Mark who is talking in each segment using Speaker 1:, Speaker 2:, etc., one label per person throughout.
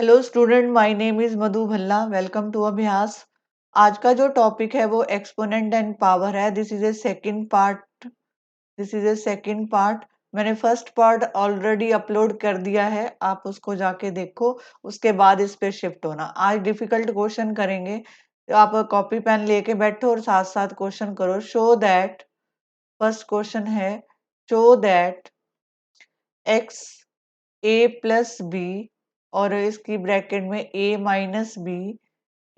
Speaker 1: Hello student, my name is Madhu Bhalla. Welcome to Abhyas. आज का जो टॉपिक है वो एक्सपोनेंट एंड पावर है। This is a second part. मैंने फर्स्ट पार्ट ऑलरेडी अपलोड कर दिया है, आप उसको जाके देखो, उसके बाद इस पे शिफ्ट होना। आज डिफिकल्ट क्वेश्चन करेंगे, तो आप कॉपी पेन लेके बैठो और साथ साथ क्वेश्चन करो। शो दैट, फर्स्ट क्वेश्चन है, show that X A plus B और इसकी ब्रैकेट में A minus B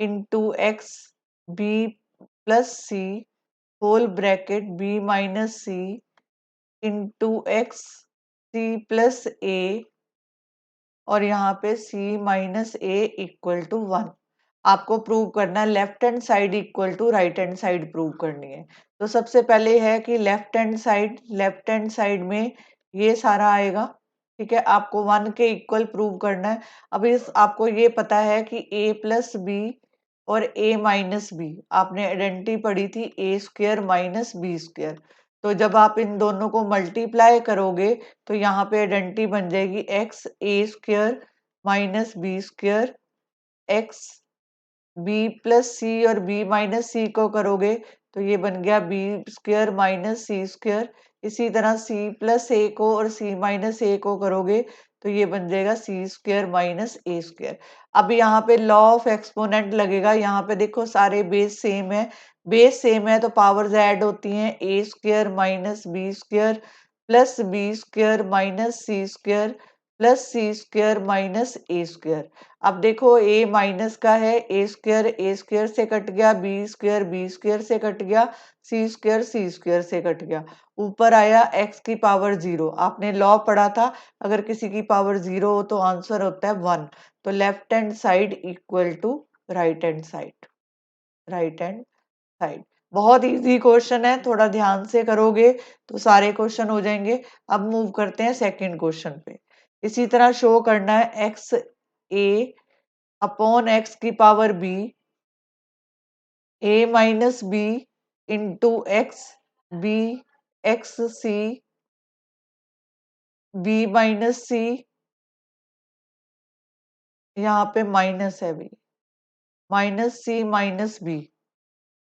Speaker 1: into X B plus C whole bracket B minus C into X C plus A और यहाँ पे C minus A equal to 1। आपको prove करना है left hand side equal to right hand side prove करनी है। तो सबसे पहले है कि लेफ्ट हैंड साइड में ये सारा आएगा। ठीक है, आपको 1 के इक्वल प्रूव करना है। अब इस आपको ये पता है कि a प्लस बी और a माइनस बी, आपने आइडेंटिटी पढ़ी थी ए स्क्वेयर माइनस बी स्क्वेयर। तो जब आप इन दोनों को मल्टीप्लाई करोगे तो यहाँ पे आइडेंटिटी बन जाएगी X A square minus B square, X B plus C और बी माइनस सी को करोगे तो ये बन गया B square minus C square. इसी तरह सी प्लस ए को और सी माइनस ए को करोगे तो ये बन जाएगा सी स्क्वेयर माइनस ए स्क्वेयर। अब यहाँ पे लॉ ऑफ एक्सपोनेंट लगेगा। यहाँ पे देखो सारे बेस सेम है तो पावर्स ऐड होती हैं। A square minus B square plus B square minus C square plus C square minus A square. अब देखो a माइनस का है, ए स्क्वेयर से कट गया, बी स्क्वेयर से कट गया, सी स्क्वेयर से कट गया। ऊपर आया x की पावर 0। आपने लॉ पढ़ा था, अगर किसी की पावर 0 हो तो आंसर होता है 1। तो left hand side equal to right hand side. Right hand side बहुत इजी क्वेश्चन है, थोड़ा ध्यान से करोगे तो सारे क्वेश्चन हो जाएंगे। अब मूव करते हैं सेकंड क्वेश्चन पे। इसी तरह शो करना है एक्स ए अपॉन एक्स की power B A minus B into X B X C B minus C, यहाँ पे माइनस है B minus C minus B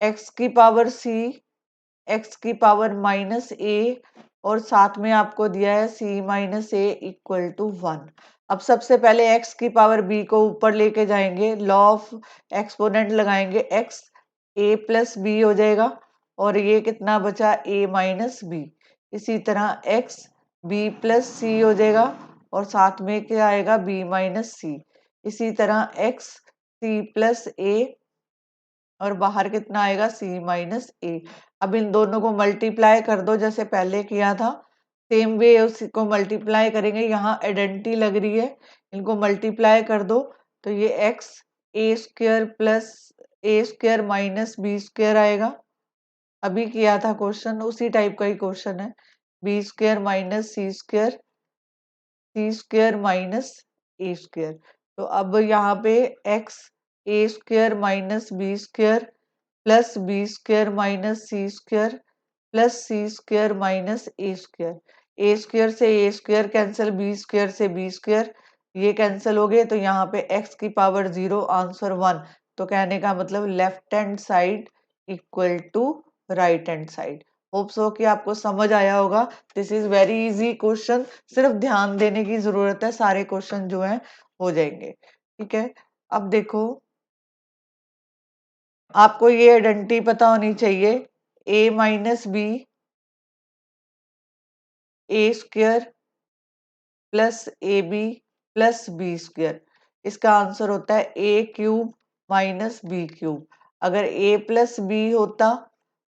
Speaker 1: X की पावर सी एक्स की पावर माइनस ए और साथ में आपको दिया है C minus A equal to 1। अब सबसे पहले एक्स की पावर बी को ऊपर लेके जाएंगे, लॉ ऑफ एक्सपोनेंट लगाएंगे, एक्स ए प्लस बी हो जाएगा और ये कितना बचा ए माइनस बी। इसी तरह एक्स बी प्लस सी हो जाएगा और साथ में क्या आएगा बी माइनस सी। इसी तरह एक्स सी प्लस ए और बाहर कितना आएगा सी माइनस ए। अब इन दोनों को मल्टीप्लाई कर दो जैसे पहले किया था, सेम वे उसको मल्टीप्लाई करेंगे। यहाँ आइडेंटिटी लग रही है, इनको मल्टीप्लाई कर दो तो ये X A square plus A square minus B square आएगा। अभी किया था क्वेश्चन, उसी टाइप का ही क्वेश्चन है। B square minus C square minus A square. तो अब यहाँ पे X A square minus B square plus B square minus C square plus C square minus A square. A square से A square cancel, B square से B square ये cancel हो गए। तो यहाँ पे एक्स की पावर 0 आंसर 1। तो कहने का मतलब left hand side equal to right hand side. Hope so कि आपको समझ आया होगा। This is very easy question, सिर्फ ध्यान देने की जरूरत है, सारे क्वेश्चन जो हैं हो जाएंगे। ठीक है, अब देखो आपको ये आइडेंटिटी पता होनी चाहिए, A minus B A square plus A B plus B square. इसका आंसर होता है A cube minus B cube. अगर ए प्लस बी होता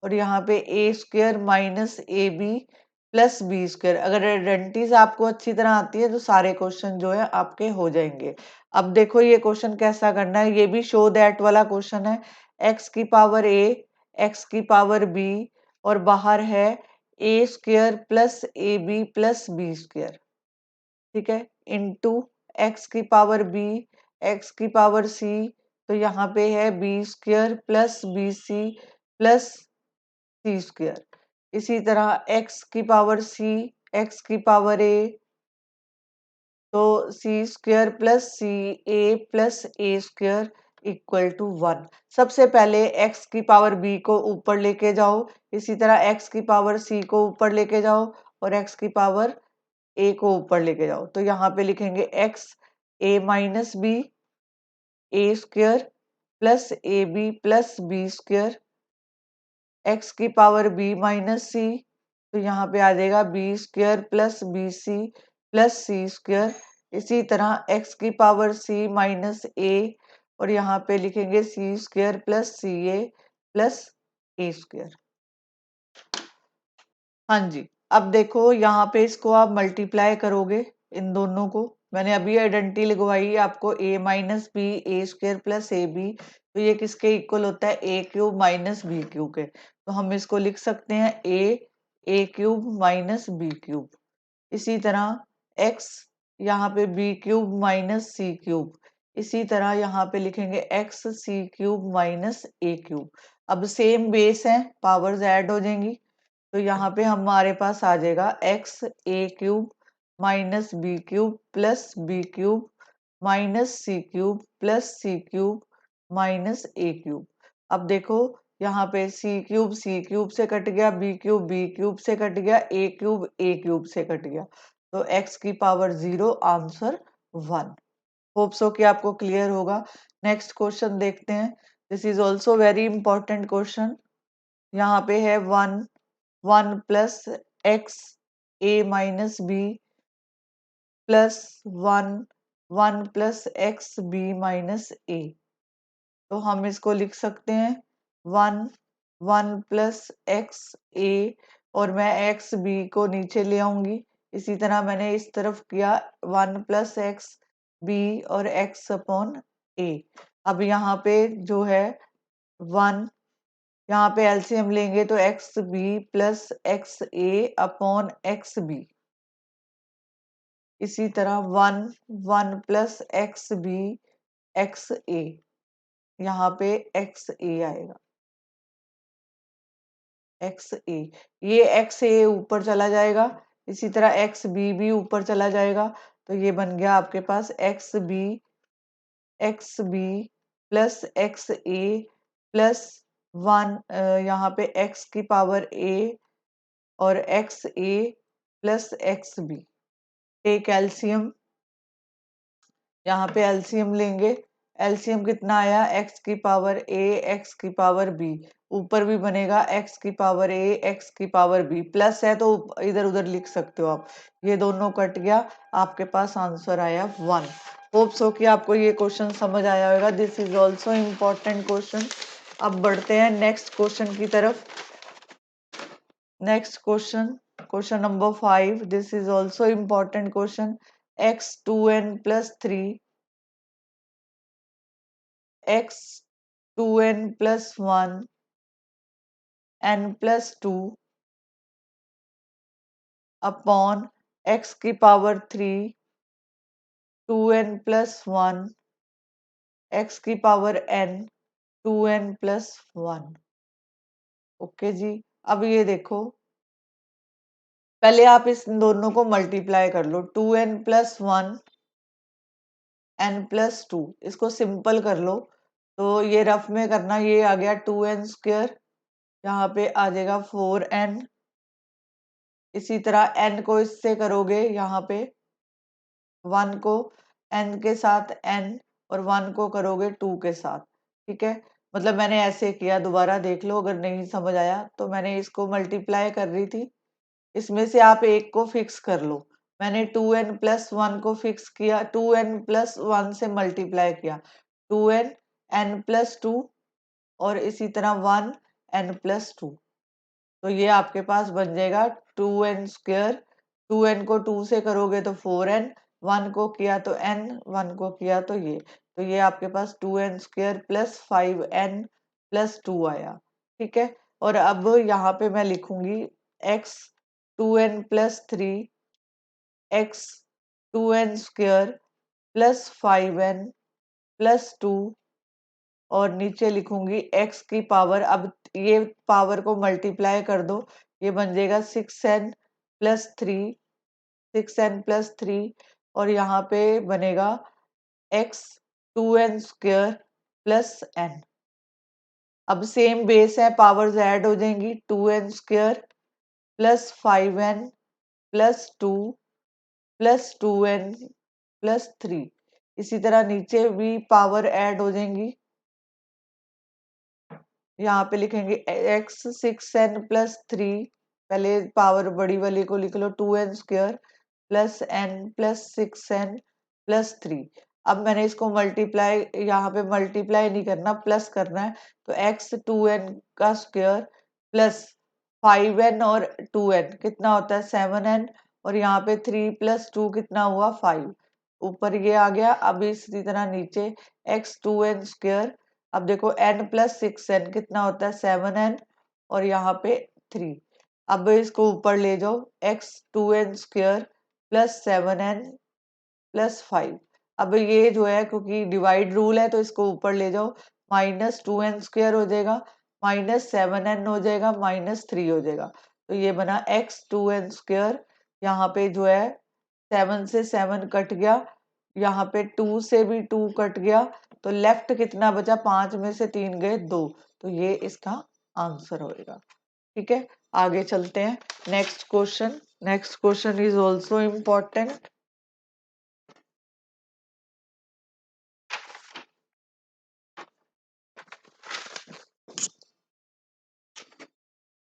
Speaker 1: और यहाँ पे A square minus A B plus B square, अगर आइडेंटिटीज आपको अच्छी तरह आती है तो सारे क्वेश्चन जो है आपके हो जाएंगे। अब देखो ये क्वेश्चन कैसा करना है, ये भी शो दैट वाला क्वेश्चन है। एक्स की पावर ए एक्स की पावर बी और बाहर है A square plus A B plus B square. ठीक है, इंटू एक्स की पावर बी एक्स की पावर सी, तो यहाँ पे है B square plus B C plus C square. इसी तरह एक्स की पावर सी एक्स की पावर ए तो C square plus C A plus A square equal to 1। सबसे पहले x की पावर b को ऊपर लेके जाओ, इसी तरह x की पावर c को ऊपर लेके जाओ और x की पावर a को ऊपर लेके जाओ। तो यहाँ पे लिखेंगे x a minus B A square plus A B plus B square, x की पावर b माइनस सी, तो यहाँ पे आ जाएगा B square plus B C plus C square. इसी तरह x की पावर c माइनस ए और यहाँ पे लिखेंगे सी square plus C A plus A square. हाँ जी, अब देखो यहाँ पे इसको आप मल्टीप्लाई करोगे इन दोनों को। मैंने अभी आइडेंटिटी लगवाई आपको a minus B A square plus A B, तो ये किसके इक्वल होता है a cube minus B cube के। तो हम इसको लिख सकते हैं A cube minus B cube. इसी तरह x यहाँ पे B cube minus C cube, इसी तरह यहाँ पे लिखेंगे x C cube minus A cube. अब सेम बेस है, पावर्स ऐड हो जाएंगी, तो यहाँ पे हमारे पास आ जाएगा x A cube minus B cube plus B cube minus C cube plus C cube minus A cube. अब देखो यहाँ पे सी क्यूब से कट गया, बी क्यूब से कट गया, ए क्यूब से कट गया, तो x की पावर 0, आंसर 1। होप सो कि आपको क्लियर होगा। नेक्स्ट क्वेश्चन देखते हैं। This is also very important question. यहाँ पे है 1 plus X A minus B plus 1 plus X B minus A. तो हम इसको लिख सकते हैं 1 प्लस एक्स ए और मैं एक्स बी को नीचे ले आऊंगी। इसी तरह मैंने इस तरफ किया 1 प्लस एक्स बी और एक्स अपॉन ए। अब यहाँ पे जो है 1, यहाँ पे एलसीएम लेंगे तो x B plus X A upon x B. इसी तरह 1 प्लस एक्स बी एक्स ए, यहाँ पे एक्स ए आएगा, एक्स ए। ये एक्स ए ऊपर चला जाएगा, इसी तरह एक्स बी भी ऊपर चला जाएगा, तो ये बन गया आपके पास X B plus X A plus 1, यहाँ पे एक्स की पावर ए और X A plus X B. Take LCM, यहाँ पे एलसीएम लेंगे। एलसीएम कितना आया, एक्स की पावर ए एक्स की पावर बी, ऊपर भी बनेगा एक्स की पावर ए एक्स की पावर बी, प्लस है तो इधर उधर लिख सकते हो आप। ये दोनों कट गया, आपके पास आंसर आया 1। होप सो कि आपको ये क्वेश्चन समझ आया होगा। This is also important question. अब बढ़ते हैं नेक्स्ट क्वेश्चन की तरफ। Next question, question number 5। This is also important question. X 2n plus 3 x 2n plus 1 n plus 2 upon x की पावर 3 2n plus 1 x की power n 2n plus 1। Okay जी, अब ये देखो, पहले आप इस दोनों को मल्टीप्लाई कर लो। 2n plus 1 n plus 2, इसको सिंपल कर लो। तो ये रफ में करना, ये आ गया 2n स्क्वायर, यहाँ पे आ जाएगा 4n। इसी तरह n को इससे करोगे, यहाँ पे 1 को n के साथ n और 1 को करोगे 2 के साथ। ठीक है, मतलब मैंने ऐसे किया, दोबारा देख लो अगर नहीं समझ आया। तो मैंने इसको मल्टीप्लाई कर रही थी, इसमें से आप एक को फिक्स कर लो। मैंने 2n प्लस 1 को फिक्स किया, 2n प्लस 1 से मल्टीप्लाई किया, 2n n प्लस 2 और इसी तरह 1 n प्लस 2। तो ये आपके पास बन जाएगा 2n स्क्वायर। 2n को 2 से करोगे तो 4n, 1 को किया तो n, 1 को किया तो ये। तो ये आपके पास 2n square plus 5n plus 2 आया। ठीक है, और अब यहाँ पे मैं लिखूंगी x 2n plus 3 x 2n square plus 5n plus 2 और नीचे लिखूंगी x की पावर। अब ये पावर को मल्टीप्लाई कर दो, ये बन जाएगा 6n प्लस 3 6n प्लस 3 और यहाँ पे बनेगा x 2n² प्लस n। अब सेम बेस है, पावर्स ऐड हो जाएंगी, 2n² plus 5n plus 2 plus 2n plus 3। इसी तरह नीचे भी पावर ऐड हो जाएंगी, यहाँ पे लिखेंगे x 6n प्लस 3, पहले पावर बड़ी वाली को लिख लो, 2n² plus n plus 6n plus 3। अब मैंने इसको मल्टीप्लाई, यहाँ पे मल्टीप्लाई नहीं करना, प्लस करना है, तो x 2n का स्क्वायर प्लस 5n और 2n कितना होता है 7n, और यहाँ पे 3 प्लस 2 कितना हुआ 5, ऊपर ये आ गया। अब इसी तरह नीचे x 2n², अब देखो n प्लस 6n कितना होता है 7n, और यहाँ पे 3। अब इसको ऊपर ले जाओ, x 2n² plus 7n plus 5। अब ये जो है, क्योंकि डिवाइड रूल है तो इसको ऊपर ले जाओ, माइनस 2n² हो जाएगा, माइनस 7n हो जाएगा, माइनस 3 हो जाएगा। तो ये बना x 2n²। यहाँ पे जो है 7 से 7 कट गया, यहाँ पे 2 से भी 2 कट गया, तो लेफ्ट कितना बचा, 5 में से 3 गए 2, तो ये इसका आंसर होएगा। ठीक है, आगे चलते हैं। Next question, next question is also important.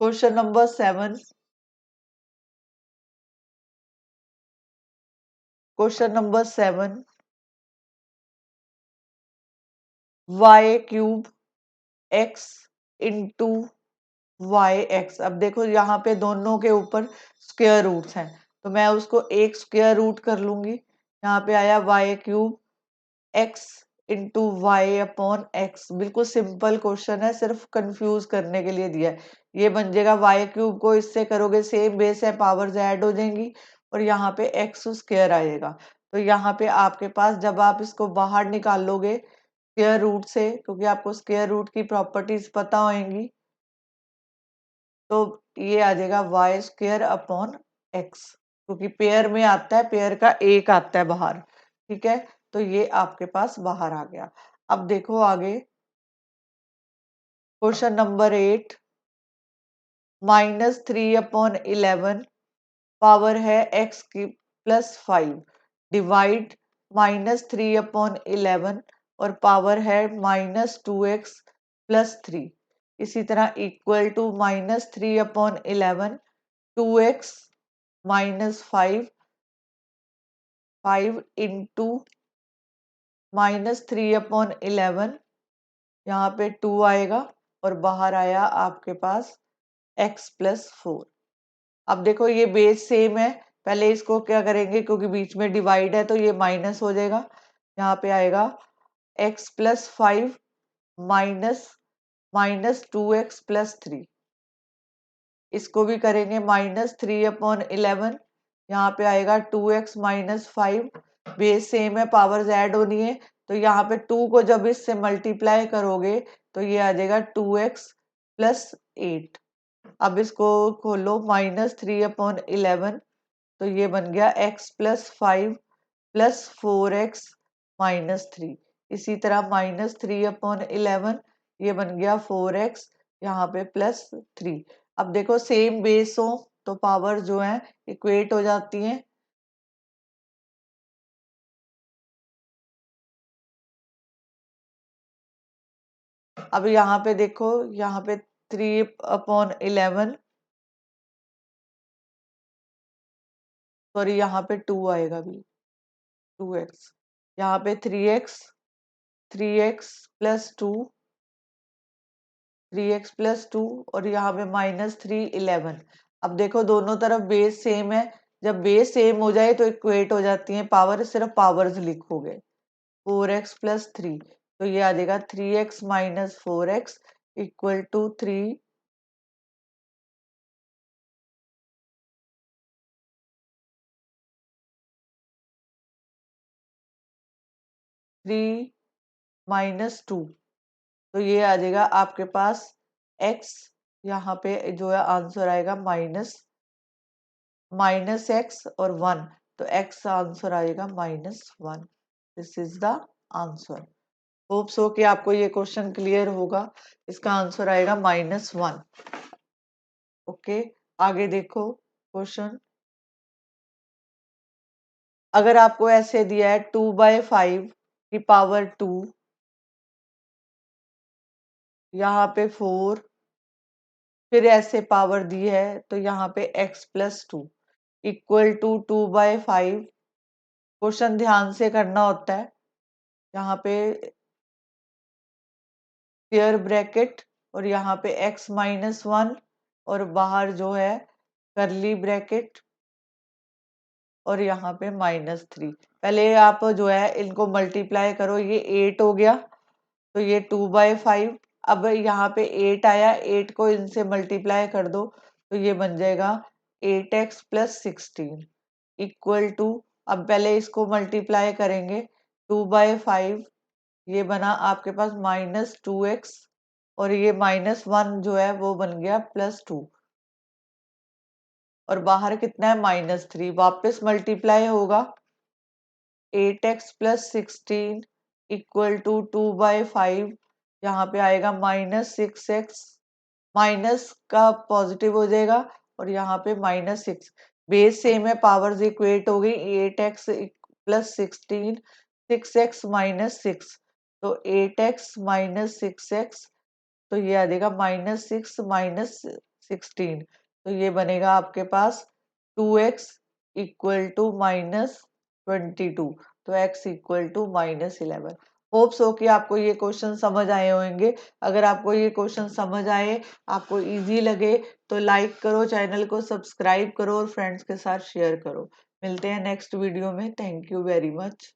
Speaker 1: Question number 7, question number 7, y³ x into yx। अब देखो यहाँ पे दोनों के ऊपर स्क्वायर रूट्स हैं, तो मैं उसको एक स्क्वायर रूट कर लूंगी। यहाँ पे आया y³ x into y upon x. बिल्कुल सिंपल क्वेश्चन है, सिर्फ कंफ्यूज करने के लिए दिया है। ये बन जाएगा y³ को इससे करोगे, सेम बेस है, पावर्स ऐड हो जाएंगी, और यहाँ पे x² आएगा। तो यहाँ पे आपके पास, जब आप इसको बाहर निकाल लोगे स्क्वायर रूट से, क्योंकि आपको स्क्वायर रूट की प्रॉपर्टीज पता होंगी, तो ये आ जाएगा y² अपॉन एक्स, क्योंकि पेयर में आता है, पेयर का एक आता है बाहर। ठीक है, तो ये आपके पास बाहर आ गया। अब देखो आगे, क्वेश्चन नंबर 8, -3/11 पावर है x की प्लस 5, डिवाइड -3/11 और पावर है -2x प्लस 3। इसी तरह equal to -3/11 2x minus 5 into -3/11, यहाँ पे 2 आएगा, और बाहर आया आपके पास x प्लस 4। अब देखो ये बेस सेम है, पहले इसको क्या करेंगे, क्योंकि बीच में डिवाइड है तो ये माइनस हो जाएगा, यहाँ पे आएगा x plus 5 minus -2x plus 3। इसको भी करेंगे -3/11, यहाँ पे आएगा 2x माइनस 5, बेस सेम है, पावर्स ऐड होनी है, तो यहाँ पे 2 को जब इससे मल्टीप्लाई करोगे तो ये आ जाएगा 2x प्लस 8। अब इसको खोलो, -3/11, तो ये बन गया x plus 5 plus 4x minus 3। इसी तरह -3/11, ये बन गया 4x, यहाँ पे प्लस 3। अब देखो सेम बेस हो तो पावर जो है इक्वेट हो जाती हैं। अब यहाँ पे देखो, यहाँ पे 3/11, सॉरी यहाँ पे 2 आएगा भी, 2x, यहाँ पे 3x प्लस 2, 3x प्लस 2, और यहाँ पे -3/11। अब देखो दोनों तरफ बेस सेम है, जब बेस सेम हो जाए तो इक्वेट हो जाती है पावर, सिर्फ पावर्स लिखोगे। 4x प्लस 3, तो ये आ जाएगा 3x minus 4x equal to 3 - 2, तो ये आ जाएगा आपके पास x, यहाँ पे जो है आंसर आएगा माइनस x और 1, तो x आंसर आएगा -1। This is the answer. Hope so कि आपको ये क्वेश्चन क्लियर होगा। इसका आंसर आएगा -1। ओके, आगे देखो क्वेश्चन। अगर आपको ऐसे दिया है 2/5 की पावर 2, यहाँ पे 4, फिर ऐसे पावर दी है तो यहाँ पे x+2 इक्वल टू 2/5। क्वेश्चन ध्यान से करना होता है। यहाँ पे स्क्वायर ब्रैकेट और यहाँ पे x-1 और बाहर जो है करली ब्रैकेट और यहाँ पे -3। पहले आप जो है इनको मल्टीप्लाई करो, ये 8 हो गया तो ये 2/5। अब यहाँ पे 8 आया, 8 को इनसे मल्टीप्लाई कर दो तो ये बन जाएगा 8x+16 इक्वल टू, अब पहले इसको मल्टीप्लाई करेंगे, 2/5 ये बना आपके पास -2x और ये -1 जो है वो बन गया +2 और बाहर कितना है -3, वापस मल्टीप्लाई होगा 8x+16 इक्वल टू 2/5। यहाँ पे आएगा -6x, माइनस का पॉजिटिव हो जाएगा और यहाँ पे -6। बेस सेम है, पावर्स इक्वेट हो गई, 8x+16, 6x-6, तो 8x-6x, तो ये आ जाएगा -6 - 16, तो ये बनेगा आपके पास 2x इक्वल टू -22, तो x इक्वल टू -11। होप्स हो कि आपको ये क्वेश्चन समझ आए होंगे। अगर आपको ये क्वेश्चन समझ आए, आपको इजी लगे तो लाइक करो, चैनल को सब्सक्राइब करो और फ्रेंड्स के साथ शेयर करो। मिलते हैं नेक्स्ट वीडियो में। Thank you very much.